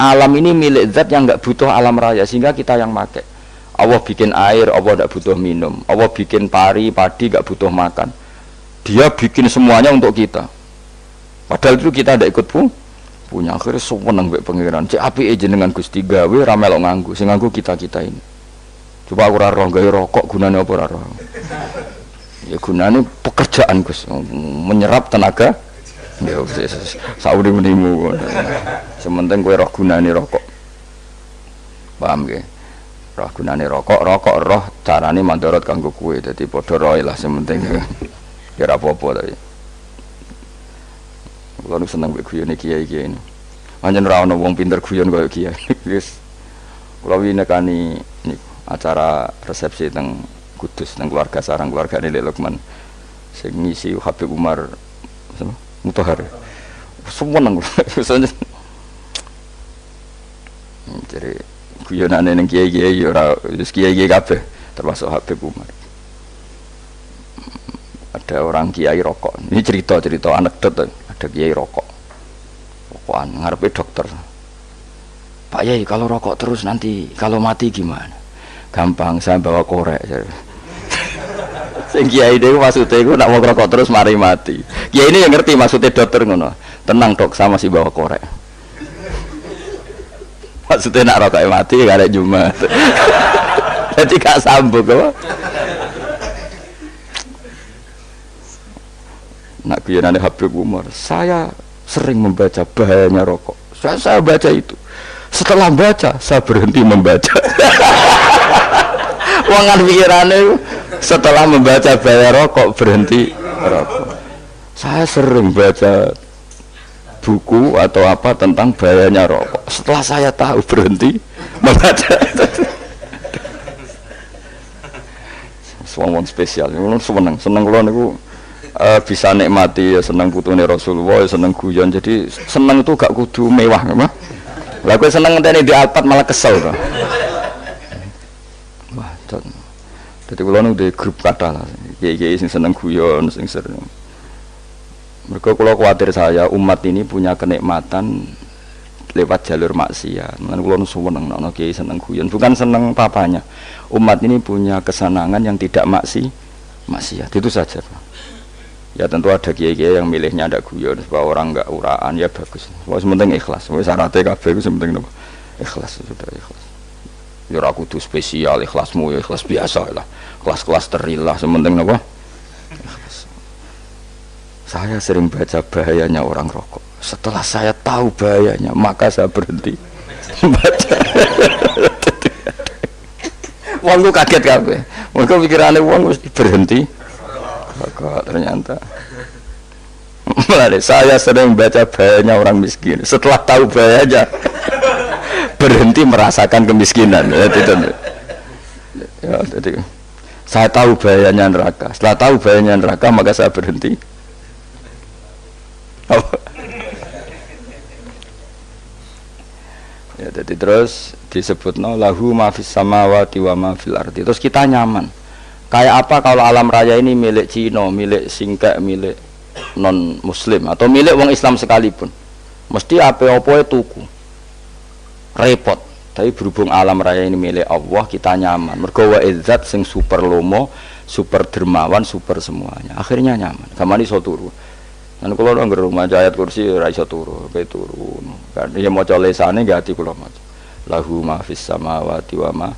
alam ini milik zat yang enggak butuh alam raya, sehingga kita yang pakai. Allah bikin air, Allah enggak butuh minum. Allah bikin padi enggak butuh makan. Dia bikin semuanya untuk kita. Padahal itu kita enggak ikut punya. Akhirnya seneng mbek pangeran. Cek apike jenengan Gusti gawe ra melok nganggo. Sing nganggo kita-kita ini. Coba aku ora roh gawe rokok gunane apa ora roh. Ya gunane pekerjaan Gus, menyerap tenaga. Ya wis sauri menimu. Sementing kowe roh gunane rokok. Paham nggih? Roh gunane rokok roh carane mandorot kanggo kowe. Dadi padha roe lah sementing. Ya ora apa-apa tapi. Kulo nu seneng mbek guyone kiai-kiai ini. Pancen ora ana wong pinter guyon kaya kiai. Wis kula winekani niku acara resepsi teng Kudus teng keluarga sarang keluargane Lek Lukman. Sing ngisi Habib Umar Mutahar. Seneng kula. Jadi guyonane ning kiai-kiai ora wis kiai-kiai kabeh termasuk Habib Umar. Ada orang kiai rokok. Ini cerita anekdot. Ada kiai rokok. Rokokan ngarepe dokter. Pak Yai, kalau rokok terus nanti kalau mati gimana? Gampang, saya bawa korek. Sing kiai dhewe maksudnya iku nak mau rokok terus mari mati. Kiai ini yang ngerti maksudnya dokter ngono. Tenang dok, saya masih bawa korek. Maksudnya nak rokok mati gak ada Jumat. Jadi gak sambung apa? Nak guyonane Habib Umar, saya sering membaca bahayanya rokok. Saya baca itu. Setelah baca, saya berhenti membaca. Wangan pikirannya setelah membaca bahaya rokok berhenti rokok. Saya sering baca buku atau apa tentang bahayanya rokok. Setelah saya tahu berhenti membaca. Wong spesial, seneng kula niku bisa nikmati ya, seneng putune Rasulullah ya, seneng guyon. Jadi seneng itu gak kudu mewah mah. Lah kowe seneng ngenteni di Alphard malah kesel to. Wah, dadi kula nu di grup kathah lah. Kiai-kiai sing seneng guyon, sing sering. Mergo kula kuwatir saya umat ini punya kenikmatan lewat jalur maksiat. Mulane kula nu seneng ana kiai seneng guyon, bukan seneng papanya. Umat ini punya kesenangan yang tidak maksiat. Itu saja. Ya tentu ada kiai-kiai yang milihnya ada guyon supaya orang enggak uraan, ya bagus. Wis penting ikhlas. Wis syaratnya kabeh iku penting napa? Ikhlas, sudah ikhlas. Ya ora kudu spesial, ikhlasmu ya ikhlas biasa lah. Kelas-kelas terilah penting napa? Ikhlas. Saya sering baca bahayanya orang rokok. Setelah saya tahu bahayanya, maka saya berhenti baca. Wong ku kaget kabeh. Mergo pikirane wong wis berhenti rokok ternyata. Mulai saya sering baca bahayanya orang miskin. Setelah tahu bahayanya berhenti merasakan kemiskinan. Ya, jadi saya tahu bahayanya neraka. Setelah tahu bahayanya neraka maka saya berhenti. Ya, jadi terus disebutno lahu ma fis samawati wa ma fil ardi. Terus kita nyaman. Kayak apa kalau alam raya ini milik Cina, milik Singkek, milik non muslim atau milik wong Islam sekalipun. Mesti apa-apa tuku. Repot. Tapi berhubung alam raya ini milik Allah, kita nyaman. Mergo wa izzat sing super lomo, super dermawan, super semuanya. Akhirnya nyaman. Gamane iso turu. Lan kula nang rumah ayat kursi ora iso turu, pe turu. Kan ya maca lesane nggih ati kula maca. Lahu ma fis samawati wa ma.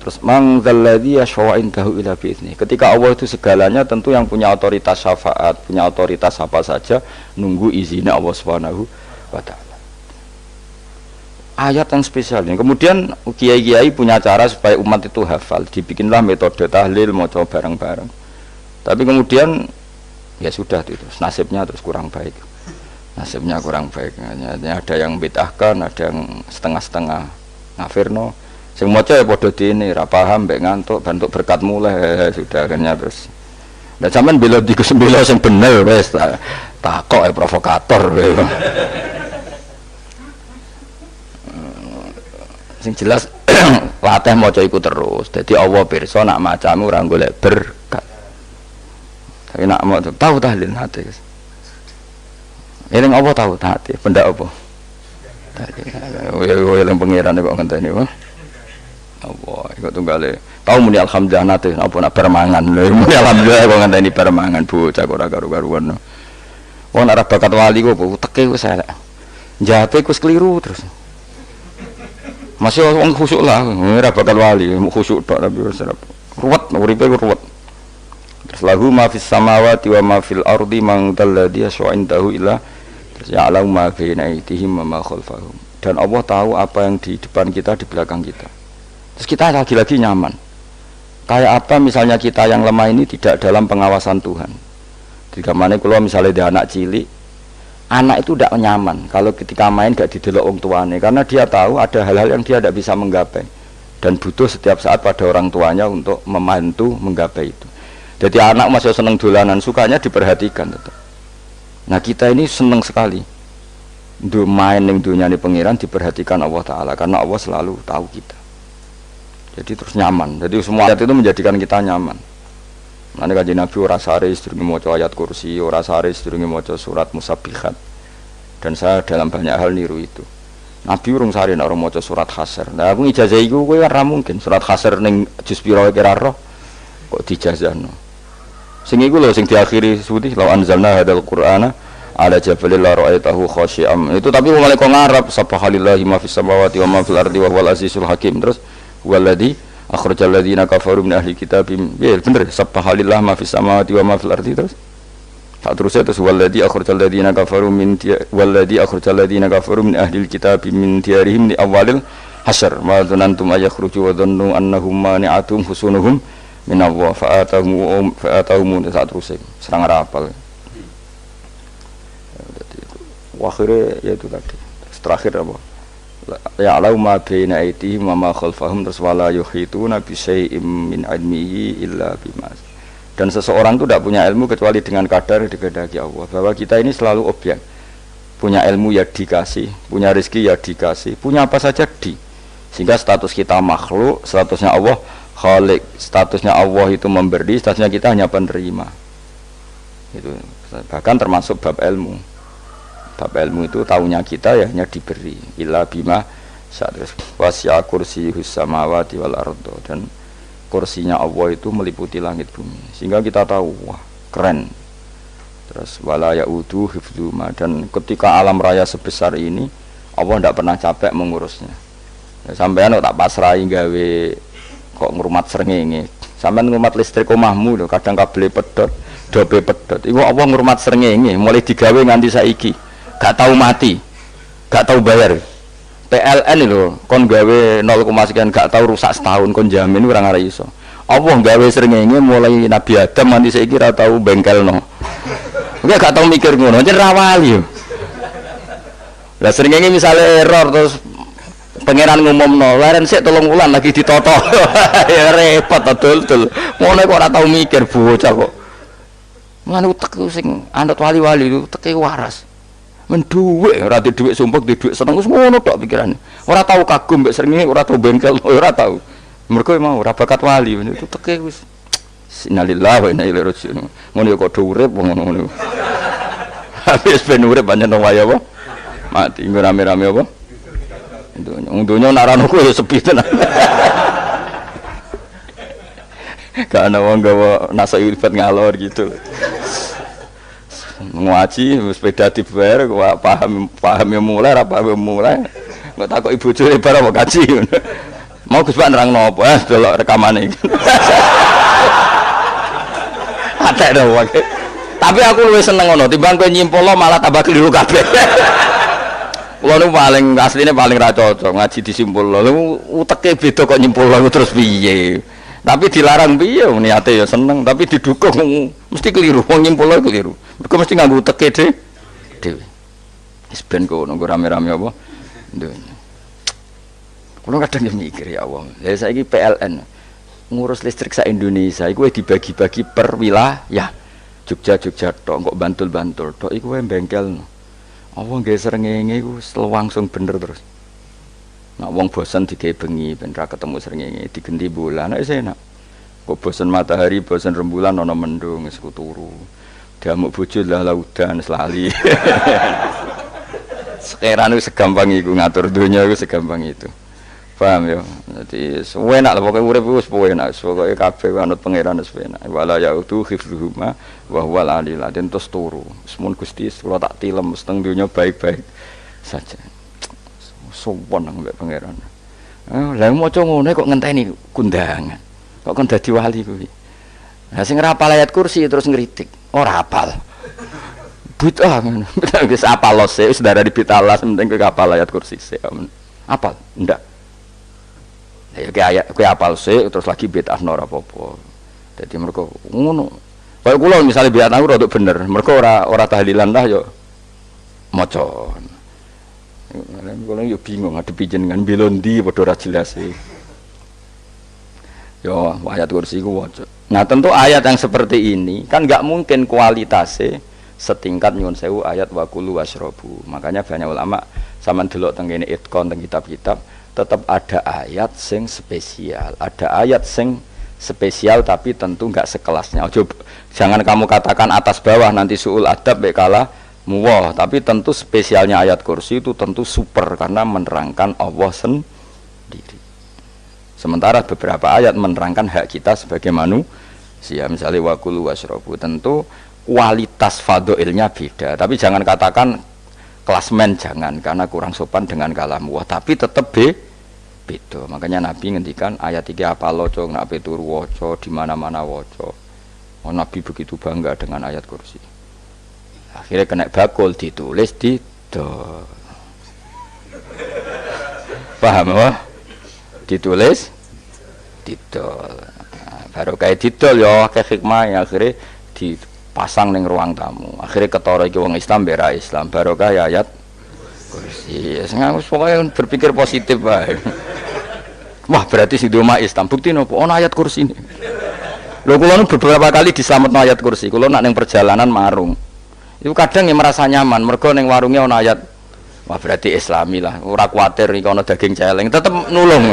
Terus man dzalladzi yashfa'u indahu illa bi'idznih. Ketika Allah itu segalanya, tentu yang punya otoritas syafaat, punya otoritas apa saja nunggu izinnya Allah Subhanahu wa taala. Ayat yang spesial ini. Kemudian kiai-kiai punya cara supaya umat itu hafal, dibikinlah metode tahlil maca bareng-bareng. Tapi kemudian ya sudah itu, nasibnya terus kurang baik. Nasibnya kurang baik. Ada yang bid'ahkan, ada yang setengah-setengah ngafirno. Sing maca ya padha dene, ra paham mbek ngantuk, bantuk berkat mulai sudah akhirnya terus. Lah sampean bela dikesembela sing bener wis takok provokator. Sing jelas latih maca iku terus. Dadi Allah pirsa nak macamu ora golek berkat. Tapi nak mau tahu tahlil hati. Eling apa tahu hati, benda apa? yang pangeran kok ngenteni wae. Apa iku tunggale. Tau muni alhamdulillah nate apa nak permangan. Lha muni alhamdulillah kok ngenteni permangan bocah ora karo-karuan. Wong ora bakat wali kok teke wis elek. Njape wis keliru terus. Masih wong khusuk lah, ora bakat wali, khusuk tok tapi wis ruwet, uripe ruwet. Terus lahu ma fis samawati wa ma fil ardi man dalladhi yash'indahu illa terus ya'lamu ma baina aydihim wa ma khalfahum. Dan Allah tahu apa yang di depan kita, di belakang kita. Terus kita lagi-lagi nyaman. Kayak apa misalnya kita yang lemah ini tidak dalam pengawasan Tuhan. Jika mana kalau misalnya dia anak cilik, anak itu tidak nyaman kalau ketika main gak didelok wong tuane karena dia tahu ada hal-hal yang dia tidak bisa menggapai dan butuh setiap saat pada orang tuanya untuk membantu menggapai itu. Jadi anak masih seneng dolanan, sukanya diperhatikan tetap. Nah kita ini seneng sekali untuk main yang dunia ini pengiran diperhatikan Allah Ta'ala karena Allah selalu tahu kita. Jadi terus nyaman. Jadi semua ayat itu menjadikan kita nyaman. Nanti kajian Nabi ora sare sedurunge maca ayat kursi, ora sare sedurunge maca surat musabbihat. Dan saya dalam banyak hal niru itu. Nabi urung sare nek ora maca surat Hasr. Nah aku ijazah iku kowe ora mungkin surat Hasr ning juz pira kira roh kok dijazahno. Sing iku lho sing diakhiri suti law anzalna hadzal qur'ana ala jabalil la ra'aitahu khashi'am. Itu tapi mulai kok ngarep subhanallahi ma fis samawati wa ma fil ardi wa huwal azizul hakim. Terus waladhi akhrajal ladzina kafaru min ahli kitab. Ya bener subhanallah ma fis samawati wa ma fil ardi terus. Tak terusnya terus waladhi akhrajal ladzina kafaru min waladhi akhrajal ladzina kafaru min ahli kitab min diyarihim li awalil hasyr. Ma dzanantum ayakhruju wa dhannu annahum mani'atum husunuhum min Allah fa'atahum saat terusnya serang rapal. Akhirnya yaitu tadi. Terakhir apa? Ya'lamu ma baina aydihim wa ma khalfahum terus wala yuhituna bi syai'im min ilmihi illa bima. Dan seseorang itu tidak punya ilmu kecuali dengan kadar dikehendaki Allah. Bahwa kita ini selalu objek. Punya ilmu ya dikasih, punya rezeki ya dikasih, punya apa saja di. Sehingga status kita makhluk, statusnya Allah Khalik, statusnya Allah itu memberi, statusnya kita hanya penerima. Itu bahkan termasuk bab ilmu. Bab ilmu itu tahunya kita ya hanya diberi. Illa bima sa'atus wasya kursiyus samawati wal ardo. Dan kursinya Allah itu meliputi langit bumi. Sehingga kita tahu, wah keren. Terus wala ya'udu hifdzuma. Dan ketika alam raya sebesar ini Allah tidak pernah capek mengurusnya. Sampean tak pasrahi gawe kok ngrumat srengenge. Sampeyan ngrumat listrik omahmu lho, kadang kabel pedhot, dobe pedhot. Iku apa ngrumat srengenge mulai digawe nganti saiki. Gak tahu mati. Gak tahu bayar. PLN lho, kon gawe 0, sekian gak tahu rusak setahun kon jamin ora ngare iso. Apa gawe srengenge mulai Nabi Adam nganti saiki ora tahu bengkelno. Enggak gak tahu mikir ngono, jen ra wali yo. Lah srengenge misale error terus pangeran ngumumno, leren sik 3 wulan lagi ditoto. Ya repot dul. Ngono kok ora tau mikir bocah kok. Lan utek sing anut wali-wali itu teke waras. Men dhuwit ora di dhuwit sumpek, di dhuwit seneng wis ngono tok pikirane. Ora tau kagum mbek srengenge, ora tau bengkel, ora tau. Mergo mau ora bakat wali itu teke wis innalillahi wa inna ilaihi raji'un. Ngono kok do urip ngono. Habis ben urip pancen waya apa? Mati rame-rame apa? Dunia narano ku ya sepi tenan. Karena wong gawa nasa ibad ngalor gitu. Ngaji sepeda dibayar paham ya mulai apa mulai. Enggak takut ibu jure bar apa kaji. Mau Gus Pak nerangno apa delok rekamane iki. Ada dong wae. Tapi aku luwih seneng ngono timbang kowe nyimpul malah tambah keliru kabeh. Kulo niku paling asline paling ra cocok ngaji disimpul lho. Uteke beda kok nyimpul lho terus piye. Tapi dilarang piye niate ya seneng tapi didukung mesti keliru. Wong nyimpul lho keliru. Mergo mesti nganggo uteke dhewe. Wis ben kono rame-rame apa. Kulo kadang mikir ya Allah. Ya saiki PLN ngurus listrik sa Indonesia iku dibagi-bagi per wilayah. Jogja tok kok Bantul tok iku wae bengkel. Apa nggih srengenge iku langsung bener terus. Nek wong bosan digawe bengi ben ra ketemu srengenge digenti bulan nek enak. Kok bosan matahari, bosan rembulan ana mendung wis turu. Diamuk bojo lah laudan lali. Sekarang itu segampang itu ngatur dunia itu segampang itu. Paham ya? Jadi enak lah pokoknya urip wis enak, pokoke kabeh anut pangeran wis enak. Wala yautu khifruhuma wa huwal alil azim terus turu. Semun Gusti kula tak tilem seteng dunia baik-baik saja. Sopan nang mbek pangeran. Lah maca ngene kok ngenteni kundangan. Kok kon dadi wali kuwi. Lah sing ora hafal ayat kursi terus ngritik. Ora hafal. Bid'ah ngono. Wis apal lose wis darah di bitalas penting kowe hafal ayat kursi sik. Apal? Ndak. Ya kayak kowe apal sik terus lagi bid'ah ora apa-apa. Dadi mergo ngono. Kaya kula misale biat aku rada bener, mergo ora tahlilan lah yo maca. Kula yo bingung ngadepi jenengan belondi padha ora jelas e. Yo ayat kursi ku waca. Nah, tentu ayat yang seperti ini kan enggak mungkin kualitasnya setingkat nyuwun sewu ayat wa kulu wasrobu. Makanya banyak ulama sampean delok teng kene itqon teng kitab-kitab tetap ada ayat sing spesial, ada ayat sing spesial tapi tentu enggak sekelasnya. Jangan kamu katakan atas bawah nanti suul adab bekala muwah, tapi tentu spesialnya ayat kursi itu tentu super karena menerangkan Allah sendiri. Sementara beberapa ayat menerangkan hak kita sebagai manusia, misalnya wa kulu wasrobu, tentu kualitas fadhailnya beda. Tapi jangan katakan klasmen, jangan, karena kurang sopan dengan kalam wah, tapi tetap beda. Makanya Nabi ngendikan ayat 3 apa loco nak turu waca di mana-mana waca. Oh, Nabi begitu bangga dengan ayat kursi. Akhirnya kena bakul ditulis di paham wah? Ditulis didol. Baru kayak didol ya kayak hikmah ya, akhirnya dipasang ning ruang tamu. Akhirnya ketara iki wong Islam bera Islam barokah ya ayat kursi. Sengaja pokoknya berpikir positif wae. Wah, berarti sing di omah Islam bukti nopo ana ayat kursi ini. Lho kula beberapa kali diselametno ayat kursi. Kula nak ning perjalanan marung. Itu kadang ya merasa nyaman mergo ning warunge ana ayat. Wah, berarti Islami lah. Ora kuwatir iki ana daging celeng, tetep nulung.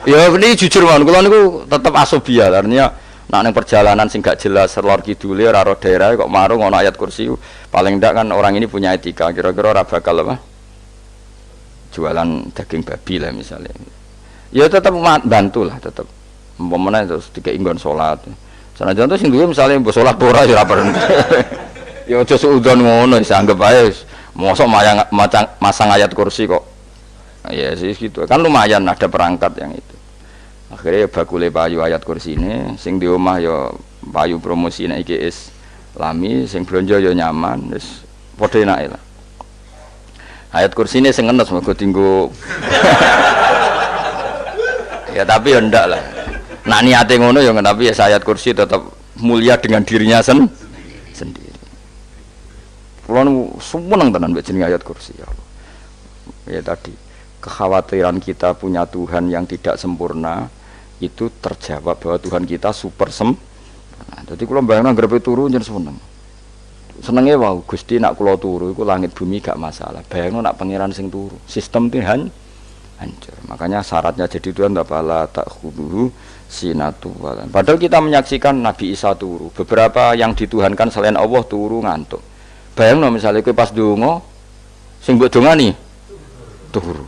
Ya ini jujur mawon, kula niku tetep asobia, artinya nak ning perjalanan sing gak jelas lor kidule ora ro daerah kok marung ana ayat kursi, paling ndak kan orang ini punya etika, kira-kira ora bakal apa? Jualan daging babi lah misalnya. Ya tetep bantulah tetep. Umpamane terus dikek nggon salat. Sanajan to sing duwe misale mbok salat ora ya ora perlu. Ya aja suudon ngono, wis anggap ae mosok masang ayat kursi kok. Ya sih gitu. Kan lumayan ada perangkat yang itu. Akhirnya bakule payu ayat kursi ini, sing di omah ya payu promosi nek iki Islami, sing blonjo ya nyaman, wis padha enake lah. Ayat kursi ini sing ngenes mergo dinggo. Ya tapi ya ndak lah. Nak niate ngono ya tapi ya ayat kursi tetap mulia dengan dirinya sendiri. Kulo seneng tenan mbek jeneng ayat kursi ya Allah. Ya tadi kekhawatiran kita punya Tuhan yang tidak sempurna itu terjawab bahwa Tuhan kita super sempurna. Jadi kalau bayangkan grepe turu jen senengnya wow Gusti nak kulo turu itu langit bumi gak masalah. Bayangkan nak pangeran sing turu sistem Tuhan hancur. Makanya syaratnya jadi Tuhan la ta'khudhuhu sinatu walan. Padahal kita menyaksikan Nabi Isa turu. Beberapa yang dituhankan selain Allah turu ngantuk. Bayangno misalnya kowe pas donga sing mbok dongani turu.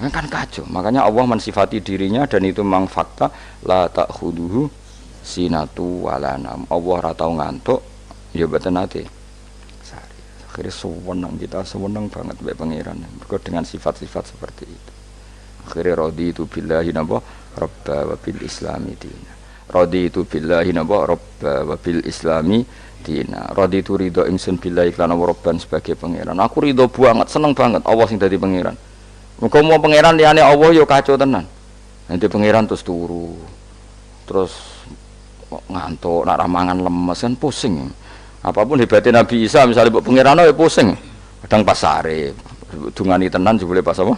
Kan kacau. Makanya Allah mensifati dirinya dan itu memang fakta la ta'khudhuhu sinatu walanam. Allah ora tau ngantuk ya mboten nate. Akhirnya sewenang kita sewenang banget mbek pangeran mergo dengan sifat-sifat seperti itu. Akhirnya raditu billahi napa rabba wa bil islami dina. Raditu billahi napa rabba wa bil islami dina. Raditu ridho ingsun billahi lan rabban sebagai pangeran. Aku ridho banget, seneng banget Allah sing dadi pangeran. Muga mau pangeran liyane Allah yo kacau tenan. Nanti pangeran terus turu. Terus ngantuk, nak ramangan lemes kan pusing. Apapun hebatnya Nabi Isa misalnya mbok pangeran ya pusing. Kadang pas sare, dungani tenan jebule pas apa?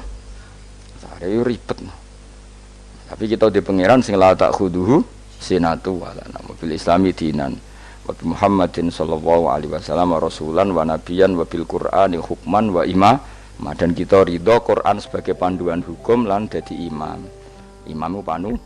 Sare yo ribet. Tapi kita di pangeran sing la ta'khudhuhu sinatu wala nama bil islami dinan. Wa Muhammadin sallallahu alaihi wasallam rasulan wa nabiyan wa bil Qur'ani hukman wa dan kita ridho Quran sebagai panduan hukum lan dadi imam. Imamu panu